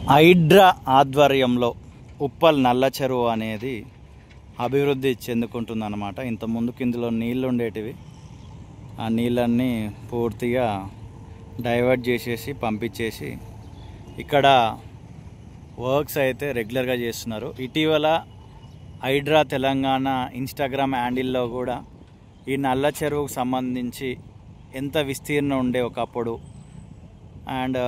హైడ్రా ఆధ్వర్యంలో ఉప్పల్ నల్ల చెరువు అనేది అభివృద్ధి చెందుకుంటుందన్నమాట. ఇంత ముందుకు ఇందులో నీళ్ళు ఉండేటివి, ఆ నీళ్ళన్నీ పూర్తిగా డైవర్ట్ చేసేసి పంపించేసి ఇక్కడ వర్క్స్ అయితే రెగ్యులర్గా చేస్తున్నారు. ఇటీవల హైడ్రా తెలంగాణ ఇన్స్టాగ్రామ్ హ్యాండిల్లో కూడా ఈ నల్ల చెరువుకు సంబంధించి ఎంత విస్తీర్ణం ఉండే ఒకప్పుడు అండ్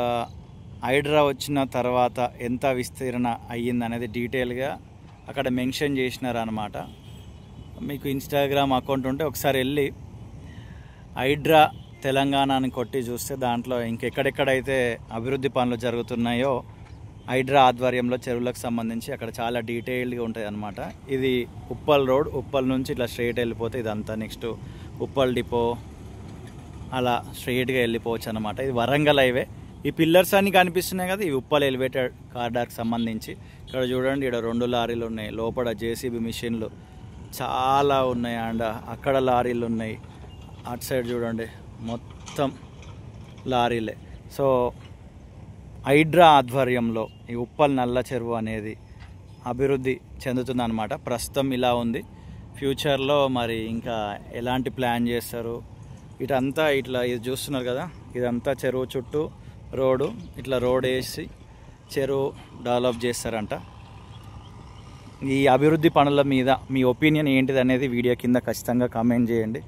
హైడ్రా వచ్చిన తర్వాత ఎంత విస్తీర్ణ అయ్యింది అనేది డీటెయిల్గా అక్కడ మెన్షన్ చేసినారు అన్నమాట. మీకు ఇన్స్టాగ్రామ్ అకౌంట్ ఉంటే ఒకసారి వెళ్ళి హైడ్రా తెలంగాణ అని కొట్టి చూస్తే దాంట్లో ఇంకెక్కడెక్కడైతే అభివృద్ధి పనులు జరుగుతున్నాయో హైడ్రా ఆధ్వర్యంలో చెరువులకు సంబంధించి అక్కడ చాలా డీటెయిల్డ్గా ఉంటుంది అన్నమాట. ఇది ఉప్పల్ రోడ్, ఉప్పల్ నుంచి ఇట్లా స్ట్రైట్ వెళ్ళిపోతే ఇదంతా నెక్స్ట్ ఉప్పల్ డిపో అలా స్ట్రైట్గా వెళ్ళిపోవచ్చు అన్నమాట. ఇది వరంగల్ హైవే. ఈ పిల్లర్స్ అన్నీ కనిపిస్తున్నాయి కదా, ఇవి ఉప్పల్ ఎలివేటెడ్ కారిడార్కి సంబంధించి. ఇక్కడ చూడండి, ఇక్కడ 2 లారీలు ఉన్నాయి, లోపల జేసీబీ మిషన్లు చాలా ఉన్నాయి అండ్ అక్కడ లారీలు ఉన్నాయి. అటు సైడ్ చూడండి మొత్తం లారీలే. సో హైడ్రా ఆధ్వర్యంలో ఈ ఉప్పల్ నల్ల చెరువు అనేది అభివృద్ధి చెందుతుందన్నమాట. ప్రస్తుతం ఇలా ఉంది, ఫ్యూచర్లో మరి ఇంకా ఎలాంటి ప్లాన్ చేస్తారు. ఇటంతా ఇట్లా ఇది చూస్తున్నారు కదా, ఇదంతా చెరువు చుట్టూ రోడ్డు, ఇట్లా రోడ్ వేసి చెరువు డెవలప్ చేస్తారంట. ఈ అభివృద్ధి పనుల మీద మీ ఒపీనియన్ ఏంటిది అనేది వీడియో కింద ఖచ్చితంగా కామెంట్ చేయండి.